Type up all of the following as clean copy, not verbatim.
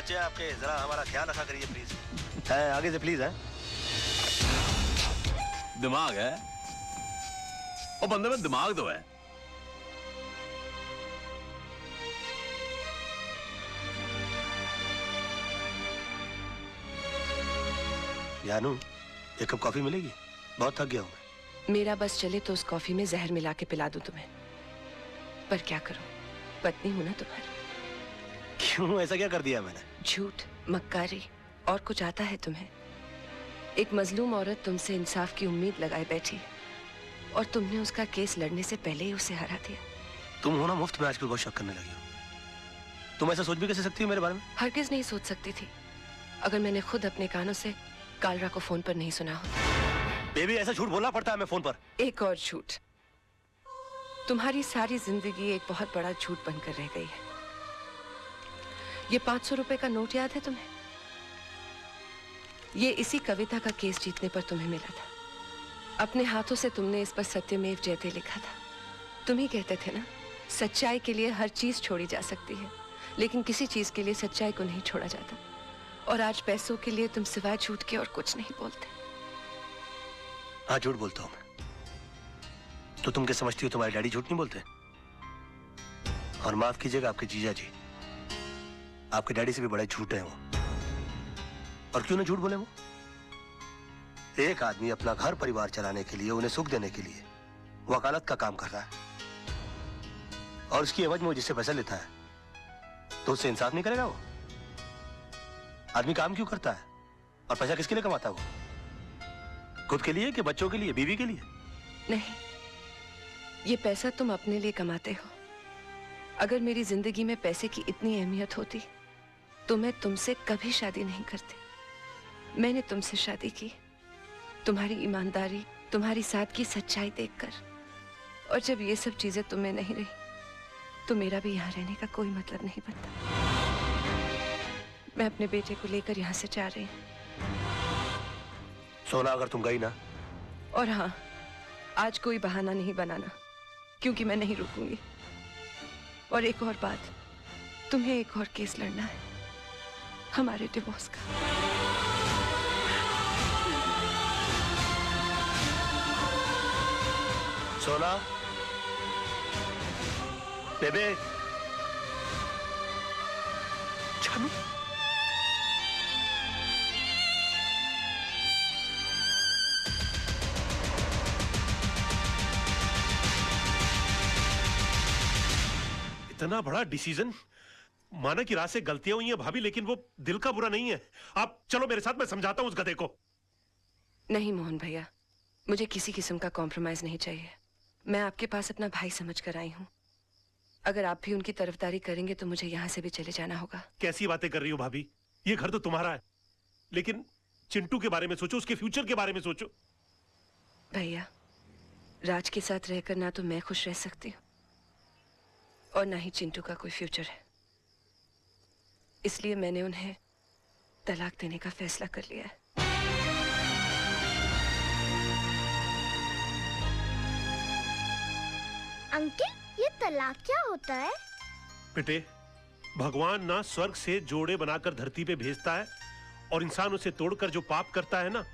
बच्चे आपके, जरा हमारा ख्याल रखा करिए प्लीज। है आगे से प्लीज है। दिमाग है और बंदे में दिमाग तो है। जानू, एक कप कॉफी मिलेगी? बहुत थक गया हूं मैं। मेरा बस चले तो उस कॉफी में जहर मिला के पिला दूं तुम्हें, पर क्या करूं, पत्नी हूं ना तुम्हारी। क्यों, ऐसा क्या कर दिया मैंने? झूठ, मक्कारी और कुछ आता है तुम्हें? एक मजलूम औरत तुमसे इंसाफ की उम्मीद लगाए बैठी है और तुमने उसका केस लड़ने से पहले ही उसे हरा दिया। तुम हो ना मुफ्त में आजकल बहुत शक करने लगी हो। तुम ऐसा सोच भी कैसे सकती हो मेरे बारे में? हरगिज नहीं सोच सकती थी अगर मैंने खुद अपने कानों से कालरा को फोन पर नहीं सुना होता। बेबी, ऐसा झूठ बोलना पड़ता है मैं फोन पर? एक और झूठ। तुम्हारी सारी जिंदगी एक बहुत बड़ा झूठ बनकर रह गई है। ये 500 रुपए का नोट याद है तुम्हें? ये इसी कविता का केस जीतने पर तुम्हें मिला था। अपने हाथों से तुमने इस पर सत्यमेव जयते लिखा था। तुम ही कहते थे ना, सच्चाई के लिए हर चीज छोड़ी जा सकती है, लेकिन किसी चीज के लिए सच्चाई को नहीं छोड़ा जाता। और आज पैसों के लिए तुम सिवाय झूठ के और कुछ नहीं बोलते। हाँ, झूठ बोलता हूं मैं। तो तुम क्या समझती हो तुम्हारे डैडी झूठ नहीं बोलते? और माफ कीजिएगा आपके जीजा जी, आपके डैडी से भी बड़े झूठ है वो। और क्यों ना झूठ बोले वो? एक आदमी अपना घर परिवार चलाने के लिए, उन्हें सुख देने के लिए वकालत का काम कर रहा है, और उसकी एवज में वो जिससे पैसा लेता है तो उससे इंसाफ नहीं करेगा वो? आदमी काम क्यों करता है और पैसा किसके लिए कमाता है वो? खुद के लिए कि बच्चों के लिए, बीवी के लिए? नहीं, ये पैसा तुम अपने लिए कमाते हो। अगर मेरी जिंदगी में पैसे की इतनी अहमियत होती तो मैं तुमसे कभी शादी नहीं करती। मैंने तुमसे शादी की तुम्हारी ईमानदारी, तुम्हारी सादगी, सच्चाई देखकर। और जब ये सब चीजें तुम्हें नहीं रही तो मेरा भी यहाँ रहने का कोई मतलब नहीं बनता। मैं अपने बेटे को लेकर यहाँ से जा रही हूँ। सोना, अगर तुम गई ना। और हाँ, आज कोई बहाना नहीं बनाना, क्योंकि मैं नहीं रुकूंगी। और एक और बात, तुम्हें एक और केस लड़ना है, हमारे डिवोर्स का। सोना, बेबे, जानू, इतना बड़ा डिसीजन। माना कि रात से गलतियां हुई हैं भाभी, लेकिन वो दिल का बुरा नहीं है। आप चलो मेरे साथ, मैं समझाता हूं उस गधे को। नहीं मोहन भैया, मुझे किसी किस्म का कॉम्प्रोमाइज नहीं चाहिए। मैं आपके पास अपना भाई समझ कर आई हूं। अगर आप भी उनकी तरफदारी करेंगे तो मुझे यहाँ से भी चले जाना होगा। कैसी बातें कर रही हो भाभी? ये घर तो तुम्हारा है, लेकिन चिंटू के बारे में सोचो, उसके फ्यूचर के बारे में सोचो। भैया, राज के साथ रहकर ना तो मैं खुश रह सकती हूँ और ना ही चिंटू का कोई फ्यूचर है। इसलिए मैंने उन्हें तलाक देने का फैसला कर लिया है। अंकल, ये तलाक क्या होता है? बेटे, भगवान ना स्वर्ग से जोड़े बनाकर धरती पे भेजता है, और इंसान उसे तोड़कर जो पाप करता है ना,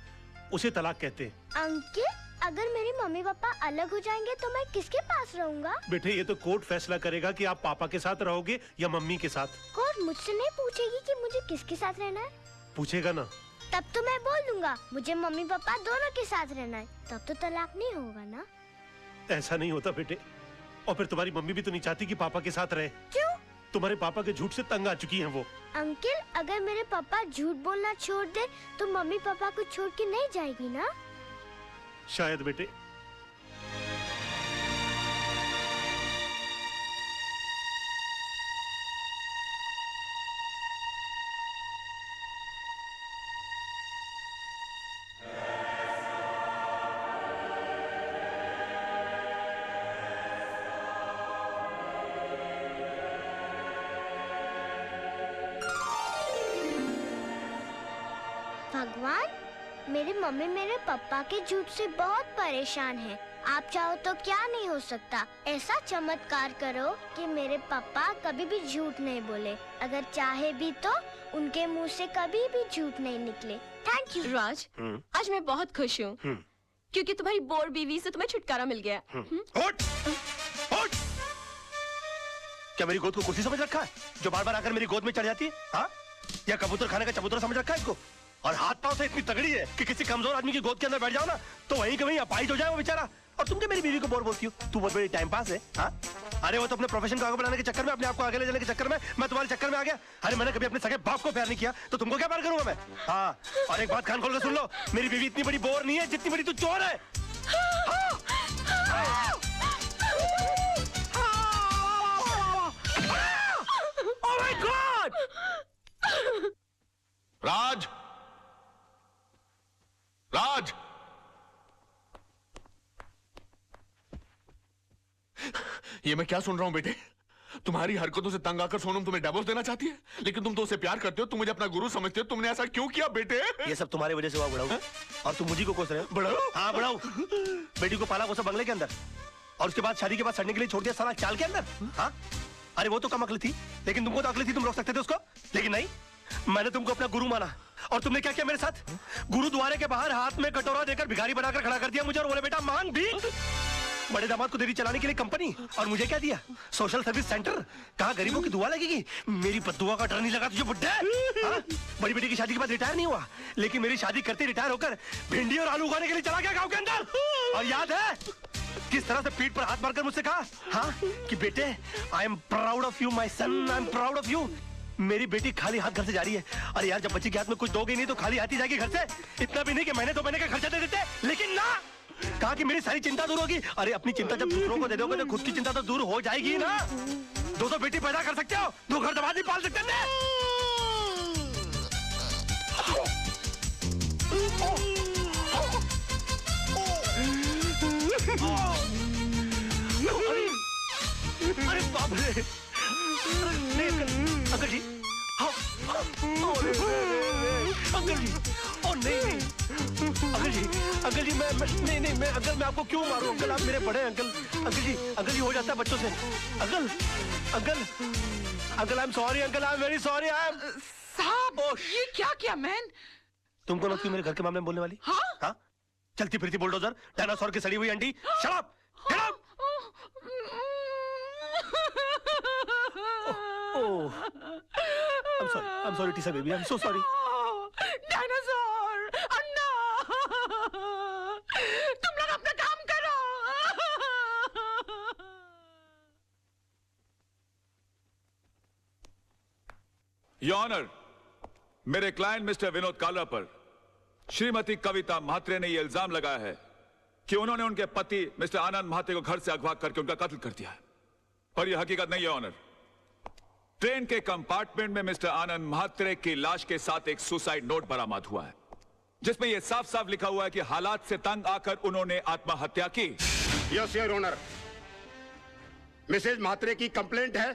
उसे तलाक कहते हैं। अंकल, अगर मेरे मम्मी पापा अलग हो जाएंगे तो मैं किसके पास रहूंगा? बेटे, ये तो कोर्ट फैसला करेगा कि आप पापा के साथ रहोगे या मम्मी के साथ। कोर्ट मुझसे नहीं पूछेगी कि मुझे किसके साथ रहना है? पूछेगा ना। तब तो मैं बोल दूंगा मुझे मम्मी पापा दोनों के साथ रहना है। तब तो तलाक नहीं होगा ना? ऐसा नहीं होता बेटे। और फिर तुम्हारी मम्मी भी तो नहीं चाहती कि पापा के साथ रहे। क्यों? तुम्हारे पापा के झूठ से तंग आ चुकी हैं वो। अंकल, अगर मेरे पापा झूठ बोलना छोड़ दे तो मम्मी पापा को छोड़ के नहीं जाएगी ना? शायद बेटे। भगवान, मेरी मम्मी मेरे पापा के झूठ से बहुत परेशान है। आप चाहो तो क्या नहीं हो सकता। ऐसा चमत्कार करो कि मेरे पापा कभी भी झूठ नहीं बोले। अगर चाहे भी तो उनके मुंह से कभी भी झूठ नहीं निकले। Thank you. राज, आज मैं बहुत खुश हूँ क्योंकि तुम्हारी बोर बीवी से तुम्हें छुटकारा मिल गया। उठ! उठ! क्या मेरी गोद को कुर्सी समझ रखा है जो बार बार आकर मेरी गोद में चढ़ जाती है? हाँ? या कबूतर खाने का चबूतरा समझ रखा है इसको? और हाथ पांव से इतनी तगड़ी है कि किसी कमजोर आदमी की गोद के अंदर बैठ जाओ ना तो वहीं के वहीं अपाहिज हो जाए वो बेचारा। और तुम क्या मेरी बीवी को बोर बोलती हो? तू बहुत बड़ी टाइम पास है। हाँ? अरे वो तो अपने प्रोफेशन को आगे बढ़ाने के चक्कर में, अपने आप को आगे ले जाने के चक्कर में मैं तुम्हारे चक्कर में आ गया। अरे मैंने कभी अपने सगे बाप को प्यार नहीं किया तो तुमको क्या प्यार करूंगा मैं? हाँ, और एक बात कान खोल के सुन लो, मेरी बीवी इतनी बड़ी बोर नहीं है जितनी बड़ी तू चोर है। Oh my God! राज! राज! ये मैं क्या सुन रहा हूं बेटे? तुम्हारी हरकतों से तंग आकर सोनम तुम्हें डिवोर्स देना चाहती है, लेकिन तुम तो उसे प्यार करते हो, तुम मुझे अपना गुरु समझते हो, तुमने ऐसा क्यों किया बेटे? ये सब तुम्हारी वजह से हुआ बुढ़ाऊ। और तुम मुझी को कोस रहे हो? बुढ़ाऊ? हाँ बुढ़ाऊ। बेटी को पाला वो सब बंगले के अंदर और उसके बाद शादी के बाद सड़ने के लिए छोड़ दिया साला चाल के अंदर। हाँ? अरे वो तो कम अकल थी, लेकिन तुमको तो अकल थी, तुम रोक सकते थे उसको, लेकिन नहीं। मैंने तुमको अपना गुरु माना और तुमने क्या किया मेरे साथ? गुरुद्वारे के बाहर हाथ में कटोरा देकर भिखारी बनाकर खड़ा कर दिया मुझे और बोले बेटा मांग भीख। बड़े दामाद को देरी चलाने के लिए कंपनी और मुझे क्या दिया? Social service centre. कहा गरीबों की दुआ लगेगी? मेरी बद्दुआ का डर नहीं लगा तुझे बुड्ढे? हाँ? बड़ी बेटी की शादी के बाद रिटायर नहीं हुआ, लेकिन मेरी शादी करते रिटायर होकर भिंडी और आलू उगाने के लिए चला गया गाँव के अंदर। और याद है किस तरह से पीठ पर हाथ मारकर मुझसे कहा, हाँ, कि बेटे I am proud of you my son, I am proud of you. मेरी बेटी खाली हाथ घर से जा रही है। अरे यार जब बच्ची के हाथ में कुछ दोगे नहीं तो खाली हाथ ही जाएगी घर से। इतना भी नहीं कि महीने 2 महीने का खर्चा दे देते, लेकिन ना, कहा कि मेरी सारी चिंता दूर होगी। अरे अपनी चिंता जब दूसरों को दे दोगे तो खुद की चिंता तो दूर हो जाएगी ना। 2 बेटी पैदा कर सकते हो, 2 घर दबा नहीं पाल सकते थे। अरे बाप रे! नहीं अंकल जी, हाँ, अंकल जी, ओ नहीं, अंकल जी मैं नहीं मैं अंकल मैं आपको क्यों मारूं? अंकल आप मेरे बड़े अंकल जी हो जाता है बच्चों से। Uncle I am sorry, uncle I am very sorry. I am साहब, ये क्या किया मैन? तुमको लगती मेरे घर के मामले में बोलने वाली? हाँ? चलती फिरती बुलडोजर, डायनासोर की सड़ी हुई अंडी। Shut up! I'm sorry, Tisa baby. I'm so sorry. Dinosaur, Anna, तुम लोग अपना काम करो। योर ऑनर, मेरे क्लाइंट मिस्टर विनोद कालरा पर श्रीमती कविता म्हात्रे ने यह इल्जाम लगाया है कि उन्होंने उनके पति मिस्टर आनंद म्हात्रे को घर से अगवा करके उनका कत्ल कर दिया है। और यह हकीकत नहीं है ऑनर। ट्रेन के कंपार्टमेंट में मिस्टर आनंद म्हात्रे की लाश के साथ एक सुसाइड नोट बरामद हुआ है जिसमें यह साफ साफ लिखा हुआ है कि हालात से तंग आकर उन्होंने आत्महत्या की। Yes your honour, Mrs Mhatre की कंप्लेंट है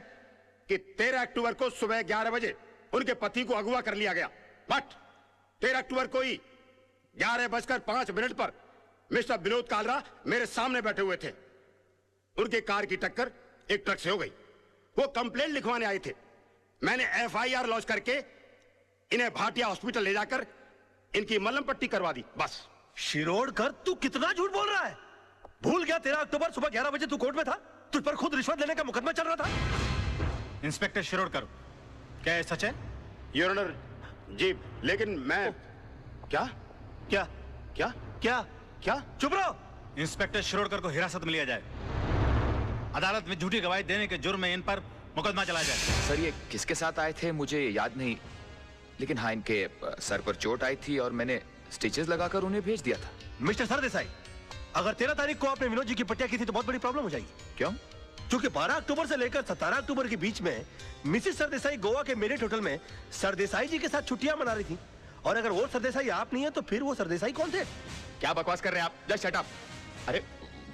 कि 13 अक्टूबर को सुबह 11 बजे उनके पति को अगवा कर लिया गया, बट 13 अक्टूबर को ही 11:05 पर मिस्टर विनोद कालरा मेरे सामने बैठे हुए थे। उनके कार की टक्कर एक ट्रक से हो गई। वो कंप्लेंट लिखवाने आए थे। मैंने FIR लॉन्च करके इन्हें भाटिया हॉस्पिटल ले जाकर इनकी मलहम पट्टी करवा दी, बस। शिरोडकर, तू कितना झूठ बोल रहा है? भूल गया 13 अक्टूबर सुबह 11 बजे तू कोर्ट में था? तुझ पर खुद रिश्वत लेने का मुकदमा चल रहा था। इंस्पेक्टर शिरोडकर, क्या ये सच है? योर ऑनर जी, लेकिन मैं क्या क्या क्या क्या क्या चुप रहो। इंस्पेक्टर शिरोडकर को हिरासत में लिया जाए, अदालत में झूठी गवाही देने के जुर्म में इन पर मुकदमा चलाया जाए। सर ये किसके साथ आए थे मुझे याद नहीं, लेकिन हाँ इनके सर पर चोट आई थी और मैंने स्टिचेस लगाकर उन्हें भेज दिया था। मिस्टर सरदेसाई, अगर 13 तारीख को आपने विनोद जी की पट्टिया की थी तो बहुत बड़ी प्रॉब्लम हो जाएगी। क्यों? क्योंकि 12 अक्टूबर से लेकर 17 अक्टूबर के बीच में मिसिस सरदेसाई गोवा के मेरिट होटल में सरदेसाई जी के साथ छुट्टियां मना रही थी। और अगर वो सरदेसाई आप नहीं है तो फिर वो सरदेसाई कौन थे? क्या बकवास कर रहे हैं आप? Just shut up. अरे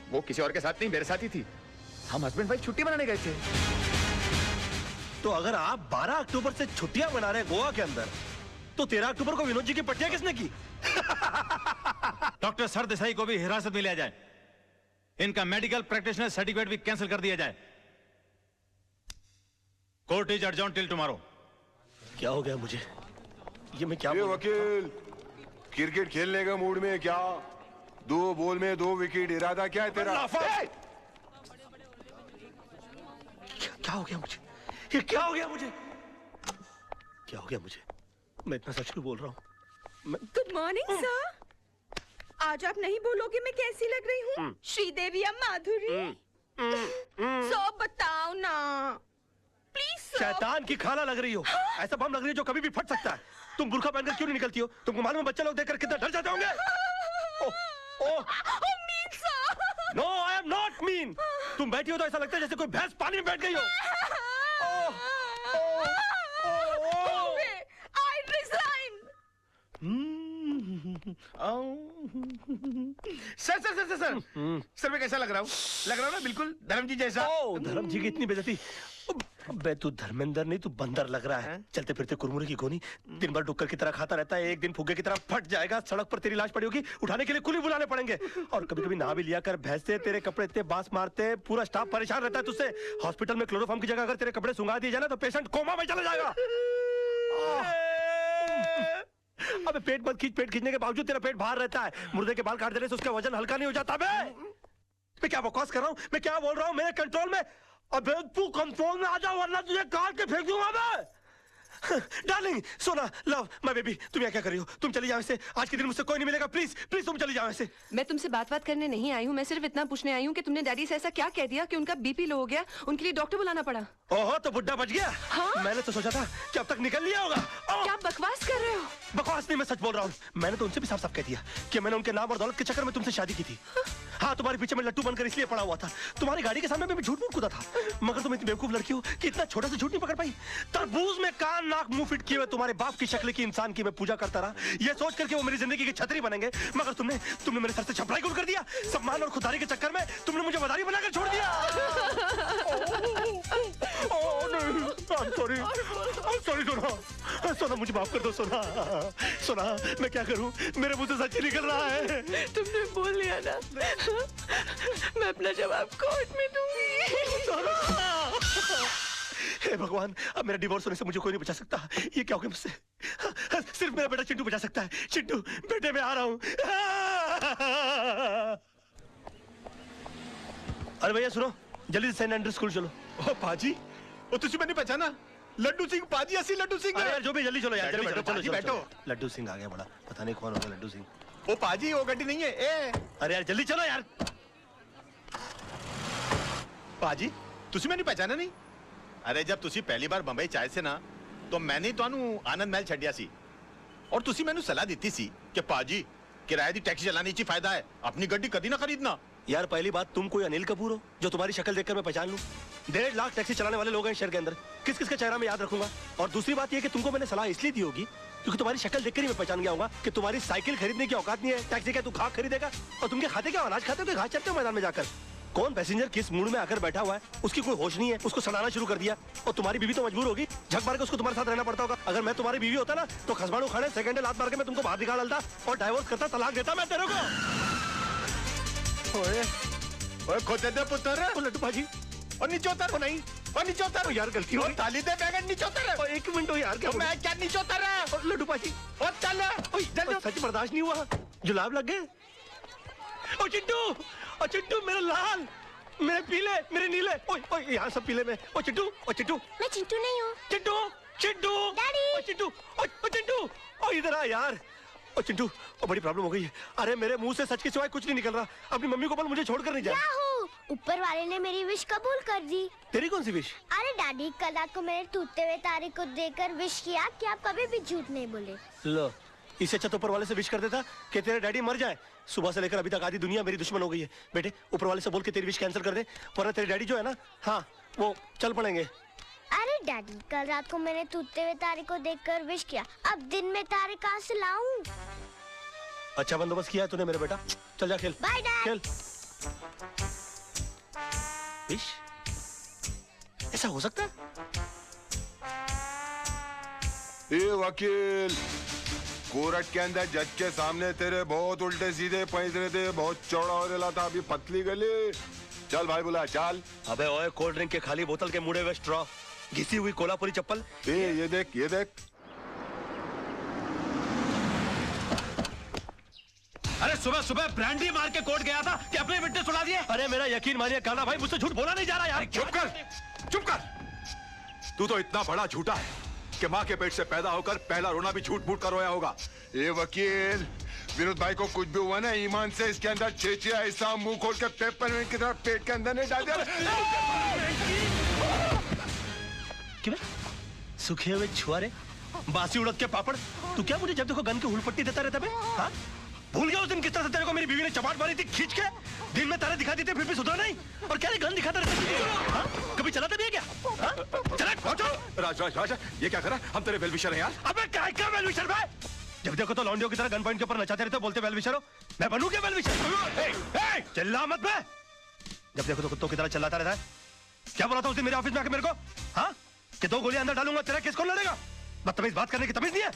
वो किसी और के साथ नहीं, मेरे साथ ही थी। हम हस्बैंड वाइफ छुट्टी मनाने गए थे। तो अगर आप 12 अक्टूबर से छुट्टियां मना रहे हैं गोवा के अंदर, तो 13 अक्टूबर को विनोद जी की पट्टियां किसने की? डॉक्टर सरदेसाई को भी हिरासत में लिया जाए, इनका मेडिकल प्रैक्टिशनर सर्टिफिकेट भी कैंसिल कर दिया जाए। Court is adjourn till tomorrow. क्या हो गया मुझे? ये मैं क्या ये वकील क्रिकेट खेलने का मूड में क्या? 2 बॉल में 2 विकेट, इरादा क्या है तेरा? क्या हो गया मुझे? ये क्या हो गया मुझे? क्या हो गया मुझे? मैं इतना सच क्यों बोल रहा हूँ? Good morning sir. आज आप नहीं बोलोगे मैं कैसी लग रही हूँ? श्रीदेवी या माधुरी? सब बताओ ना प्लीज। शैतान की खाला लग रही हो। ऐसा बम लग रही है जो कभी भी फट सकता है। तुम बुर्का पहनकर क्यों नहीं निकलती हो? तुमको मालूम है बच्चे लोग देखकर कितना डर जाते होंगे? No I am not mean. तुम बैठी हो तो ऐसा लगता है जैसे कोई भैंस पानी में बैठ गई हो। I resign. Sir sir sir sir sir मैं कैसा लग रहा हूँ? लग रहा हूँ ना बिल्कुल धर्म जी जैसा। धर्म जी की इतनी बेइज्जती। अबे तू धर्मेंद्र नहीं, तू बंदर लग रहा है। चलते फिरते कुरमुरे की गोनी, दिन भर डुक्कर की तरह खाता रहता है, एक दिन फुग्गे की तरह फट जाएगा। सड़क पर तेरी लाश पड़ी होगी, उठाने के लिए कुली बुलाने पड़ेंगे। और कभी कभी नहा भी लिया कर, भैंसे तेरे कपड़े इतने बांस मारते हैं, पूरा स्टाफ परेशान रहता है तुझसे। हॉस्पिटल में क्लोरोफॉर्म की जगह अगर तेरे कपड़े सुंगा दिए जाए ना तो पेशेंट कोमा में चला जाएगा। अबे पेट मत खींच, पेट खींचने के बावजूद तेरा पेट बाहर रहता है। मुर्दे के बाल काट देने से उसका वजन हल्का नहीं हो जाता। मैं क्या बकवास कर रहा हूँ? मैं क्या बोल रहा हूँ? मेरे कंट्रोल में। अबे तू कंट्रोल में आ जा वरना तुझे काट के फेंक दूंगा मैं। डार्लिंग, सोना, लव, माय बेबी, तुम यहाँ क्या कर रही हो? तुम चली जाओ ऐसे। आज के दिन मुझसे कोई नहीं मिलेगा। प्लीज प्लीज तुम चली जाओ ऐसे। मैं तुमसे बात करने नहीं आई हूँ। मैं सिर्फ इतना पूछने आई हूँ कि तुमने डैडी से ऐसा क्या कह दिया कि उनका बीपी लो हो गया, उनके लिए डॉक्टर बुलाना पड़ा। ओहो, तो बुड्ढा बच गया। हाँ? मैंने तो सोचा था कि अब तक निकल लिया होगा। क्या बकवास कर रहे हो? बकवास नहीं, मैं सच बोल रहा हूँ। मैंने तो उनसे भी साफ साफ कह दिया कि मैंने उनके नाम और दौलत के चक्कर में तुमसे शादी की थी। हाँ, तुम्हारे पीछे में लट्टू बनकर इसलिए पड़ा हुआ था। तुम्हारी गाड़ी के सामने मैं झूठ मूठ कूदा था। मगर तुम इतनी बेवकूफ लड़की हो कि इतना छोटा सा झूठ नहीं पकड़ पाई। तरबूज में कान नाक मुंह फिट किए हुए तुम्हारे बाप की शक्ल की इंसान की मैं पूजा करता रहा, ये सोच करके वो मेरी जिंदगी की छतरी बनेंगे। मगर तुमने मेरे सर से छपराई गुल कर दिया। सम्मान और खुदारी के चक्कर में तुमने मुझे मदारी बनाकर छोड़ दिया। सॉरी सोना, मुझे माफ कर दो सोना, मैं क्या करूं? मेरे मुंह से सच ही निकल रहा है। तुमने बोल लिया ना, मैं अपना जवाब कोर्ट में दूंगी। हे भगवान, अब मेरा डिवोर्स होने से मुझे कोई नहीं बचा सकता। ये क्या हो गया मुझसे? सिर्फ मेरा बेटा चिंटू बचा सकता है। चिंटू, बेटे मैं आ रहा हूं। अरे भैया सुनो, जल्दी से सेंट एंड्रूज स्कूल चलो। ओ पाजी, ओ तुझे मैंने पहचाना? लड्डू सिंह पाजी, असली लड्डू सिंह। अरे यार जो भी, जल्दी चलो यार, जल्दी चलो बैठो। लड्डू सिंह आ गया बड़ा, पता नहीं कौन होगा लड्डू सिंह। ओ पाजी, वो गड्डी नहीं है। ए अरे यार जल्दी चलो यार। पाजी, तुझे मैंने पहचाना नहीं? अरे जब तुसी पहली बार बंबई चाहे से ना तो मैंने ਤੁਹਾਨੂੰ आनंद महल ਛੱਡਿਆ ਸੀ और तुसी मैंने सलाह दी सी कि पाजी किराए दी टैक्सी चलाने ची फायदा है, अपनी गड्डी कभी ना खरीदना। यार पहली बात, तुम कोई अनिल कपूर हो जो तुम्हारी शक्ल देखकर मैं पहचान लूं? 1.5 लाख टैक्सी चलाने वाले लोग हैं शहर के अंदर, किस किस का चेहरा मैं याद रखूंगा? और दूसरी बात यह कि तुमको मैंने सलाह इसलिए दी होगी क्योंकि तुम्हारी शक्ल देखकर ही मैं पहचान गया होगा कि तुम्हारी साइकिल खरीदने की औकात नहीं है। टैक्सी क्या तू घास खरीदेगा? और तुम क्या खाते, क्या अनाज खाते हो कि घास चरते हो मैदान में जाकर? कौन पैसेंजर किस मूड में आकर बैठा हुआ है उसकी कोई होश नहीं है, उसको सड़ाना शुरू कर दिया। और तुम्हारी बीवी तो मजबूर होगी, झक मार के उसको तुम्हारे साथ रहना पड़ता होगा। अगर मैं तुम्हारी बीवी होता ना तो खसबाड़ू खाने सेकंड लात मार के मैं तुमको बाहर निकाल डालता और डाइवोर्स करता, तलाक देता मैं तेरे को। ओए खोते दे पुत्र, लड्डू भाजी, और नीचे उतर। ओ नहीं, और नीचे उतर यार, गलती हो। ताली दे बैगन, नीचे उतर। एक मिनट हो यार, क्या मैं क्या नीचे उतर रहा है? लड्डू भाजी, और चल जल्दी। सच बर्दाश्त नहीं हुआ, जुलाब लग गए। ओ चिंटू, मेरे लाल, मेरे पीले, मेरे नीले, ओए यहाँ सब पीले में। ओ चिंटू, मैं चिंटू नहीं हूँ। चिंटू, डैडी। ओ चिंटू, ओ इधर आ यार। ओ चिंटू, ओ बड़ी प्रॉब्लम हो गई है। अरे मेरे मुंह से सच के सिवाय कुछ नहीं निकल रहा। अपनी मम्मी को बोल मुझे छोड़कर नहीं जाए। ऊपर वाले ने मेरी विश कबूल कर दी। तेरी कौन सी विश? अरे डैडी, कल रात को मैंने टूटते हुए तारे को देखकर विश किया कि आप कभी भी झूठ नहीं बोले। लो, इससे अच्छा तो ऊपर वाले से विश कर देता कि तेरे डैडी मर जाए। सुबह से लेकर अभी तक आधी दुनिया मेरी दुश्मन हो गई है। बेटे ऊपर वाले से बोल के तेरी विश कैंसिल कर दे, वरना तेरे डैडी जो है ना, हाँ वो चल पड़ेंगे। अरे डैडी, कल रात को मैंने टूटते हुए तारे को देखकर विश किया, अब दिन में तारे कहाँ से लाऊं? अच्छा बंदोबस्त किया है तूने मेरे बेटा, चल जा खेल। Bye dad. खेल। विश? ऐसा हो सकता है? ये वकील, कोर्ट के अंदर जज के सामने तेरे बहुत उल्टे सीधे पैंतरे थे, बहुत चौड़ा हो रहा था, अभी पतली गली। चल भाई बुला, चल। अबे ओए, कोल्ड ड्रिंक के खाली बोतल के मुड़े हुए स्ट्रॉ, घिसी हुई कोल्हापुरी चप्पल। ये देख, ये देख। अरे सुबह सुबह ब्रांडी मार के कोर्ट गया था कि अपने विटनेस सुना दिए। अरे मेरा यकीन मानिए काना भाई, मुझसे झूठ बोला नहीं जा रहा यार। चुप कर, चुप कर। तू तो इतना बड़ा झूठा है कि माँ के पेट से पैदा होकर पहला रोना भी झूठ मूठ कर रोया होगा। ये वकील, विनोद भाई को कुछ भी हुआ ना, ईमान से इसके अंदर चेचिया ऐसा मुंह खोल के पेपर की तरह पेट के अंदर नहीं डाल दिया। क्यों सूखे हुए छुआरे, बासी उड़द के पापड़, तू क्या मुझे जब देखो गन की हुलपट्टी देता रहता है? हाँ? भूल गया उस दिन किस तरह से तेरे को मेरी बीवी ने चपाट मारी थी खींच के? दिन में तारे दिखाती थी फिर भी सुधरा नहीं, और क्या गन दिखाता रहता है? कभी चलाते भी है क्या? चला राज राज राज, ये क्या करा? हम तेरे वेलविशर हैं यार। अबे क्या वेलविशर भाई? जब देखो तो लौंडियों की तरह गन पॉइंट के ऊपर नचाते रहते हो, बोलते वेलविशर हो। मैं बनूं क्या वेलविशर? चिल्ला मत बे। जब देखो तो कुत्तों की तरह चिल्लाता रहता है। क्या बोला था उस दिन मेरे ऑफिस में आके मेरे को? हाँ, कि 2 गोलियां अंदर डालूंगा, तेरा केस कौन लड़ेगा? बदतमीज बात करने की तमीज नहीं है।